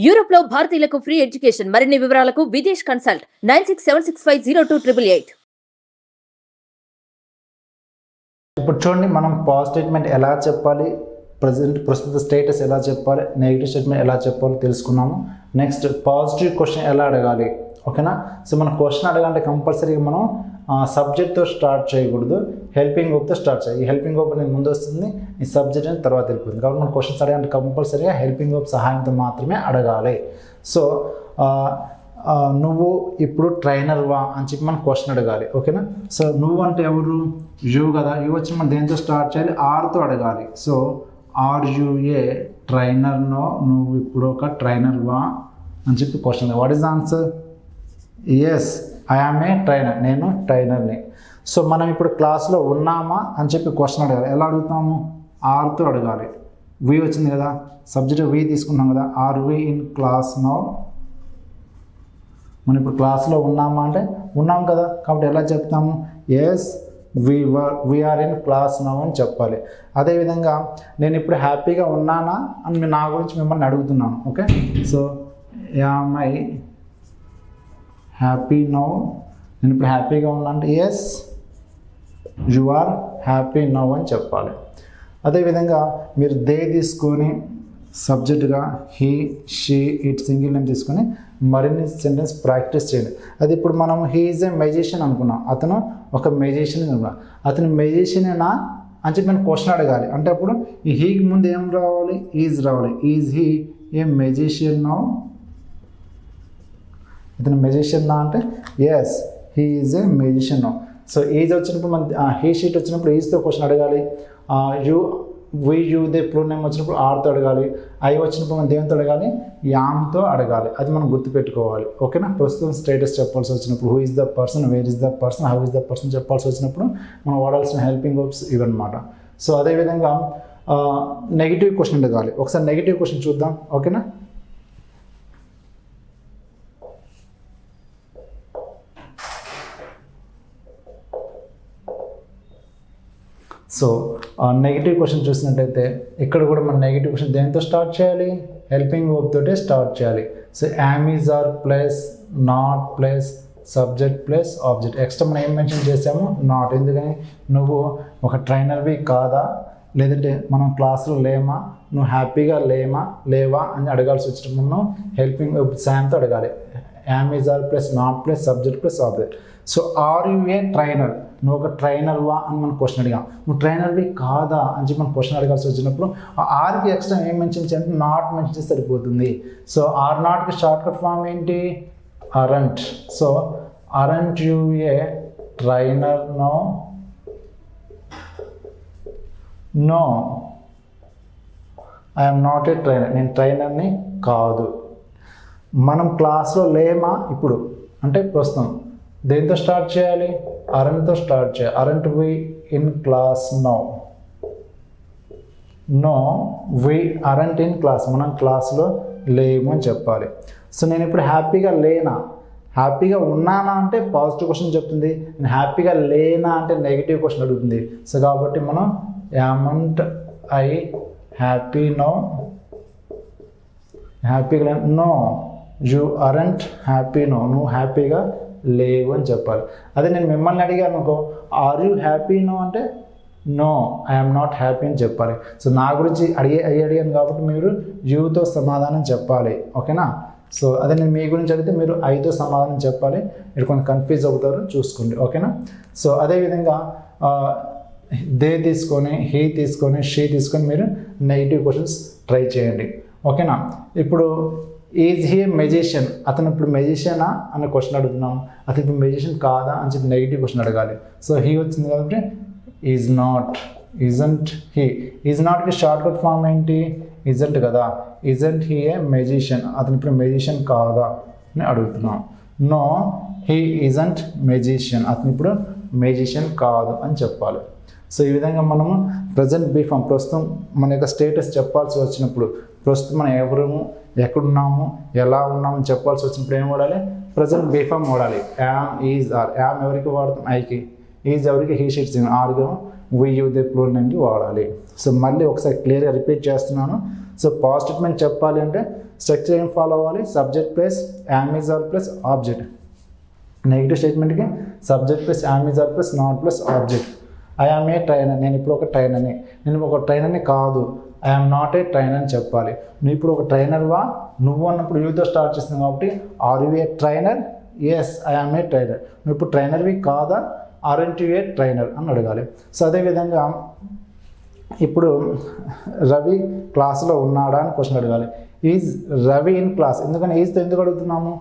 Europe లో భారతీయులకు free education. మరిన్ని వివరాలకు విదేశ్ కన్సల్ట్ 9676502888. ఇప్పుడు చూడండి, మనం పాజిటివ్ స్టేట్మెంట్ ఎలా చెప్పాలి, ప్రస్తుత స్టేటస్ ఎలా చెప్పాలి, నెగిటివ్ స్టేట్మెంట్ ఎలా చెప్పాలో తెలుసుకున్నాము. నెక్స్ట్ పాజిటివ్ క్వశ్చన్ ఎలా అడగాలి, ఓకేనా. సో మనం క్వశ్చన్ అడగాలంటే కంపల్సరీగా మనం సబ్జెక్ట్తో స్టార్ట్ చేయకూడదు, హెల్పింగ్ వర్బ్తో స్టార్ట్ చేయాలి. ఈ హెల్పింగ్ వర్బ్ అనేది ముందు వస్తుంది, ఈ సబ్జెక్ట్ అనేది తర్వాత వెళ్ళిపోతుంది. కాబట్టి మనం క్వశ్చన్స్ అడగాలంటే కంపల్సరీగా హెల్పింగ్ వర్బ్ సహాయంతో మాత్రమే అడగాలి. సో నువ్వు ఇప్పుడు ట్రైనర్వా అని చెప్పి మనం క్వశ్చన్ అడగాలి, ఓకేనా. సో నువ్వు అంటే ఎవరు, యూ కదా. యూ వచ్చి మనం దేంతో స్టార్ట్ చేయాలి, ఆర్తో అడగాలి. సో ఆర్ యూ ఏ ట్రైనర్నో, నువ్వు ఇప్పుడు ఒక ట్రైనర్వా అని చెప్పి question. What is the answer? Yes, I am a trainer, నేను ట్రైనర్ని. సో మనం ఇప్పుడు క్లాస్లో ఉన్నామా అని చెప్పి క్వశ్చన్ అడగాలి. ఎలా అడుగుతాము, ఆర్తో అడగాలి. వి వచ్చింది కదా, సబ్జెక్ట్ వి తీసుకున్నాం కదా. Are we in class now, మనం ఇప్పుడు క్లాస్లో ఉన్నామా అంటే ఉన్నాం కదా, కాబట్టి ఎలా చెప్తాము, yes we are in class now అని చెప్పాలి. అదేవిధంగా నేను ఇప్పుడు హ్యాపీగా ఉన్నానా అని నా గురించి మిమ్మల్ని అడుగుతున్నాను, okay. So am I happy now, నేను ఇప్పుడు హ్యాపీగా ఉన్నా అంటే yes you are happy now అని చెప్పాలి. అదేవిధంగా మీరు దే తీసుకొని సబ్జెక్టుగా he, she, it single name తీసుకొని మరిన్ని సెంటెన్స్ ప్రాక్టీస్ చేయండి. అది ఇప్పుడు మనం హీ ఈజ్ ఏ మెజిషియన్ అనుకున్నాం, అతను ఒక మెజిషియన్ అనుకున్నాం, అతను మెజిషియనేనా అని చెప్పి మనం క్వశ్చన్ అడగాలి. అంటే అప్పుడు ఈ హీకి ముందు ఏం రావాలి, ఈజ్ రావాలి. Is he a magician now, ఇతను మెజిషియన్ నా అంటే yes he is a magician now. So is వచ్చినప్పుడు మన హీ షీట్ వచ్చినప్పుడు ఈజ్తో క్వశ్చన్ అడగాలి. You we you they pronoun name వచ్చినప్పుడు ఆర్తో అడగాలి. ఐ వచ్చినప్పుడు మనం దేంతో అడగాలి, యామ్తో అడగాలి. అది మనం గుర్తుపెట్టుకోవాలి, ఓకేనా. ప్రస్తుతం స్టేటస్ చెప్పాల్సి వచ్చినప్పుడు who is the person, where is the person, how is the person చెప్పాల్సి వచ్చినప్పుడు మనం వాడాల్సిన హెల్పింగ్ వర్బ్స్ ఇవన్నమాట. సో అదేవిధంగా నెగిటివ్ క్వశ్చన్ అడగాలి. ఒకసారి నెగిటివ్ క్వశ్చన్ చూద్దాం, ఓకేనా. సో నెగిటివ్ క్వశ్చన్ చూసినట్టయితే ఇక్కడ కూడా మన నెగిటివ్ క్వశ్చన్ దేంతో స్టార్ట్ చేయాలి, హెల్పింగ్ వర్బ్ తోటే స్టార్ట్ చేయాలి. So am is are plus not plus subject plus object. Extra మనం ఏం మెన్షన్ చేసాము, నాట్. ఎందుకని, నువ్వు ఒక ట్రైనర్వి కాదా, లేదంటే మనం క్లాస్లో లేమా, నువ్వు హ్యాపీగా లేవా అని అడగాల్సి వచ్చినప్పుడు మనం హెల్పింగ్ వర్బ్ సాయంతో అడగాలి. Am is are plus not plus subject plus object. So are you a trainer, నువ్వు ఒక ట్రైనర్వా అని మనం క్వశ్చన్ అడిగాం. నువ్వు ట్రైనర్వి కాదా అని చెప్పి మనం క్వశ్చన్ అడగాల్సి వచ్చినప్పుడు ఆ ఆర్కి ఎక్స్ట్రా ఏం మెన్షన్ చేయాలంటే నాట్ మెన్షన్ చేస్తే సరిపోతుంది. సో ఆర్ నాట్కి షార్ట్ కట్ ఫామ్ ఏంటి, aren't. So aren't you a trainer no, no I'm not a trainer, నేను ట్రైనర్ని కాదు. మనం క్లాస్లో లేమా ఇప్పుడు అంటే ప్రస్తుతం దేంతో స్టార్ట్ చేయాలి, అరంట్తో స్టార్ట్ చేయాలి. Aren't we in class now, no we aren't in class, మనం క్లాస్లో లేము అని చెప్పాలి. సో నేను ఇప్పుడు హ్యాపీగా లేనా, హ్యాపీగా ఉన్నానా అంటే పాజిటివ్ క్వశ్చన్ చెప్తుంది, నేను హ్యాపీగా లేనా అంటే నెగిటివ్ క్వశ్చన్ అడుగుతుంది. సో కాబట్టి మనం యామంట్ ఐ హ్యాపీ నౌ, హ్యాపీగా no you aren't happy no, నువ్వు హ్యాపీగా లేవు అని చెప్పాలి. అదే నేను మిమ్మల్ని అడిగాను అనుకో, ఆర్ యూ హ్యాపీ నో అంటే నో ఐఎమ్ నాట్ హ్యాపీ అని చెప్పాలి. సో నా గురించి అడిగాను కాబట్టి మీరు యూతో సమాధానం చెప్పాలి, ఓకేనా. సో అదే నేను మీ గురించి అడిగితే మీరు ఐతో సమాధానం చెప్పాలి. మీరు కొంచెం కన్ఫ్యూజ్ అవుతారు, చూసుకోండి, ఓకేనా. సో అదేవిధంగా దే తీసుకొని, హీ తీసుకొని, షీ తీసుకొని మీరు నెగిటివ్ క్వశ్చన్స్ ట్రై చేయండి, ఓకేనా. ఇప్పుడు ఈజ్ హీ మెజిషియన్, అతను ఇప్పుడు మెజిషియనా అనే క్వశ్చన్ అడుగుతున్నాం. అతను ఇప్పుడు మెజిషియన్ కాదా అని చెప్పి నెగిటివ్ క్వశ్చన్ అడగాలి. సో హీ వచ్చింది కాబట్టి is not, isn't he. Is నాట్కి షార్ట్ కట్ ఫామ్ ఏంటి, ఇజంట్ కదా. ఇజంట్ హీ ఏ మెజిషియన్, అతను ఇప్పుడు మెజిషియన్ కాదా అని అడుగుతున్నాం. నో హీ ఇజంట్ మెజిషియన్, అతను ఇప్పుడు మెజిషియన్ కాదు అని చెప్పాలి. సో ఈ విధంగా మనము ప్రజెంట్ బీ ఫామ్, ప్రస్తుతం మన యొక్క స్టేటస్ చెప్పాల్సి వచ్చినప్పుడు, ప్రస్తుతం మనం ఎవరము, ఎక్కడున్నాము, ఎలా ఉన్నామని చెప్పాల్సి వచ్చినప్పుడు ఏం వాడాలి, ప్రజెంట్ బీ ఫామ్ వాడాలి. Am, is, are. యామ్ ఎవరికి వాడతాం, ఐకి. ఈజ్ ఎవరికి, హీ షీట్స్. ఆర్గా వి యూ దే ప్లూరల్ నేమ్కి వాడాలి. సో మళ్ళీ ఒకసారి క్లియర్గా రిపీట్ చేస్తున్నాను. సో పాజిటివ్ స్టేట్మెంట్ చెప్పాలి అంటే స్ట్రక్చర్ ఏం ఫాలో అవ్వాలి, subject plus am is are plus object. Negative స్టేట్మెంట్కి subject plus am is are plus not plus object. I am a trainer, నేను ఇప్పుడు ఒక ట్రైనర్ని, నేను ఒక ట్రైనర్ని కాదు, I am not a trainer అని చెప్పాలి. నువ్వు ఇప్పుడు ఒక ట్రైనర్వా, నువ్వు అన్నప్పుడు యూతో స్టార్ట్ చేస్తున్నావు కాబట్టి are you a trainer, yes I am a trainer. నువ్వు ఇప్పుడు ట్రైనర్వి కాదా, ఆర్ఎంట్ యు ఏ ట్రైనర్ అని అడగాలి. సో అదేవిధంగా ఇప్పుడు రవి క్లాస్లో ఉన్నాడా అని క్వశ్చన్ అడగాలి. ఈజ్ రవి ఇన్ క్లాస్, ఎందుకని ఈజ్తో ఎందుకు అడుగుతున్నాము,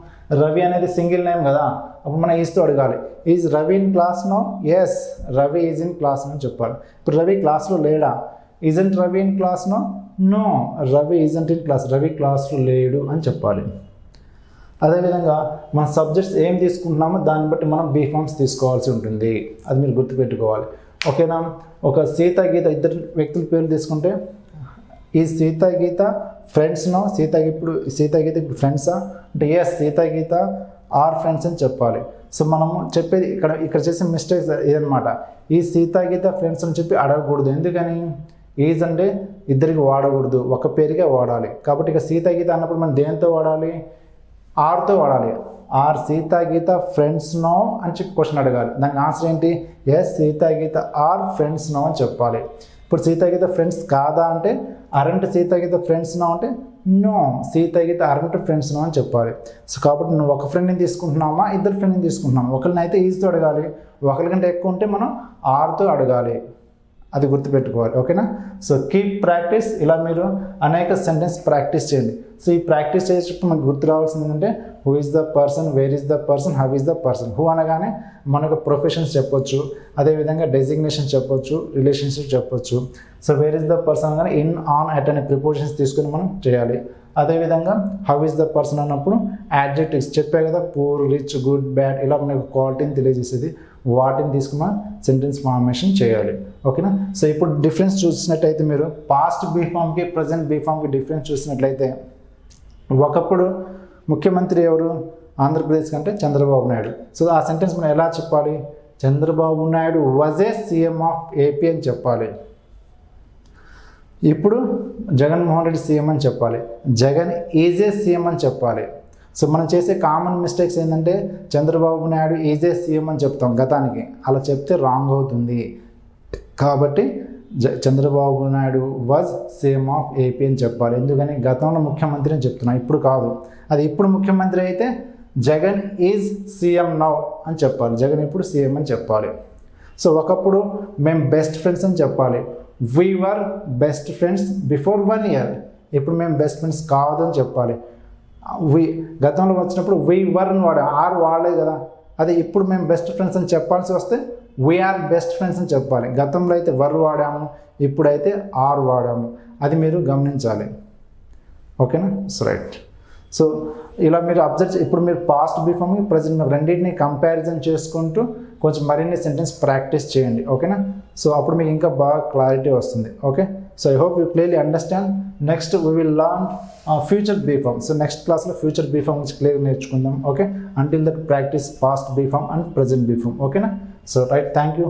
రవి అనేది సింగిల్ నేమ్ కదా, అప్పుడు మనం ఈజ్తో అడగాలి. Is Ravi in class no, yes Ravi is in class అని చెప్పాలి. ఇప్పుడు రవి క్లాస్లో లేడా, isn't Ravi in class no, no Ravi isn't in class, Ravi క్లాస్లో లేడు అని చెప్పాలి. అదేవిధంగా మన సబ్జెక్ట్స్ ఏం తీసుకుంటున్నామో దాన్ని బట్టి మనం బీఫామ్స్ తీసుకోవాల్సి ఉంటుంది, అది మీరు గుర్తుపెట్టుకోవాలి. ఓకేనా, ఒక సీత గీత ఇద్దరు వ్యక్తుల పేర్లు తీసుకుంటే ఈ సీత గీత ఫ్రెండ్స్నో, సీత గీత ఇప్పుడు ఫ్రెండ్సా అంటే yes Sita Geeta are friends అని చెప్పాలి. సో మనము చెప్పేది ఇక్కడ చేసే మిస్టేక్స్ ఇదనమాట, ఈ సీత గీత ఫ్రెండ్స్ అని చెప్పి అడగకూడదు. ఎందుకని, ఈజ్ అంటే ఇద్దరికి వాడకూడదు, ఒక పేరుగా వాడాలి. కాబట్టి ఇక సీత గీత అన్నప్పుడు మనం దేంతో వాడాలి, ఆర్తో వాడాలి. Are Sita Geeta friends no అని చెప్పి క్వశ్చన్ అడగాలి. దానికి ఆన్సర్ ఏంటి, yes Sita Geeta are friends no అని చెప్పాలి. ఇప్పుడు సీత గీత ఫ్రెండ్స్ కాదా అంటే aren't Sita Geeta friends no అంటే no Sita Geeta aren't friends no అని చెప్పాలి. సో కాబట్టి నువ్వు ఒక ఫ్రెండ్ని తీసుకుంటున్నామా, ఇద్దరు ఫ్రెండ్ని తీసుకుంటున్నామా, ఒకరిని అయితే ఈజ్తో అడగాలి, ఒకరికంటే ఎక్కువ ఉంటే మనం ఆర్తో అడగాలి, అది గుర్తుపెట్టుకోవాలి. ఓకేనా, సో కీప్ ప్రాక్టీస్. ఇలా మీరు అనేక సెంటెన్స్ ప్రాక్టీస్ చేయండి. సో ఈ ప్రాక్టీస్ చేసేటప్పుడు మనకు గుర్తు రావాల్సింది ఏంటంటే who is the person, where is the person, how is the person. Who అనగానే మనకు ప్రొఫెషన్స్ చెప్పొచ్చు, అదేవిధంగా డెసిగ్నేషన్ చెప్పొచ్చు, రిలేషన్షిప్ చెప్పొచ్చు. So where is the person అనగానే ఇన్, ఆన్, అట్ అనే ప్రిపోజిషన్స్ తీసుకుని మనం చేయాలి. అదేవిధంగా హౌ ఈజ్ ద పర్సన్ అన్నప్పుడు యాడ్జెక్టివ్స్ చెప్పే కదా, పూర్, రిచ్, గుడ్, బ్యాడ్, ఇలా మనకు క్వాలిటీని తెలియజేసేది, వాటిని తీసుకున్న సెంటెన్స్ ఫార్మేషన్ చేయాలి. ఓకేనా, సో ఇప్పుడు డిఫరెన్స్ చూసినట్టయితే మీరు పాస్ట్ బీఫామ్కి ప్రజెంట్ బీఫామ్కి డిఫరెన్స్ చూసినట్లయితే ఒకప్పుడు ముఖ్యమంత్రి ఎవరు ఆంధ్రప్రదేశ్ కంటే చంద్రబాబు నాయుడు. సో ఆ సెంటెన్స్ మనం ఎలా చెప్పాలి, Chandrababu Naidu was a CM of AP అని చెప్పాలి. ఇప్పుడు జగన్మోహన్ రెడ్డి సీఎం అని చెప్పాలి, జగన్ ఈజ్ ఏ సీఎం అని చెప్పాలి. సో మనం చేసే కామన్ మిస్టేక్స్ ఏంటంటే Chandrababu Naidu is a CM అని చెప్తాం గతానికి, అలా చెప్తే రాంగ్ అవుతుంది. కాబట్టి Chandrababu Naidu was CM of AP అని చెప్పాలి. ఎందుకని గతంలో ముఖ్యమంత్రి అని చెప్తున్నా, ఇప్పుడు కాదు. అది ఇప్పుడు ముఖ్యమంత్రి అయితే జగన్ ఈజ్ సీఎం నౌ అని చెప్పాలి, జగన్ ఇప్పుడు సీఎం అని చెప్పాలి. సో ఒకప్పుడు మేము బెస్ట్ ఫ్రెండ్స్ అని చెప్పాలి, we were best friends before 1 year. ఇప్పుడు మేము బెస్ట్ ఫ్రెండ్స్ కాదు అని చెప్పాలి. గతంలో వచ్చినప్పుడు వీ వర్ అని ఆర్ వాడలేదు కదా, అదే ఇప్పుడు మేము బెస్ట్ ఫ్రెండ్స్ అని చెప్పాల్సి వస్తే వీఆర్ బెస్ట్ ఫ్రెండ్స్ అని చెప్పాలి. గతంలో అయితే వర్ వాడాము, ఇప్పుడైతే ఆర్ వాడాము, అది మీరు గమనించాలి. ఓకేనా, సో రైట్. సో ఇలా మీరు ఇప్పుడు మీరు పాస్ట్ బీఫామ్ ప్రజెంట్ రెండింటిని కంపారిజన్ చేసుకుంటూ కొంచెం మరిన్ని సెంటెన్స్ ప్రాక్టీస్ చేయండి. ఓకేనా, సో అప్పుడు మీకు ఇంకా బాగా క్లారిటీ వస్తుంది. Okay, so I hope you clearly understand. Next we will learn future be form. So next క్లాస్లో ఫ్యూచర్ బీఫామ్ నుంచి క్లియర్గా నేర్చుకుందాం. Okay, until that practice past be form and present be form. ఓకేనా, సో రైట్, థ్యాంక్ యూ.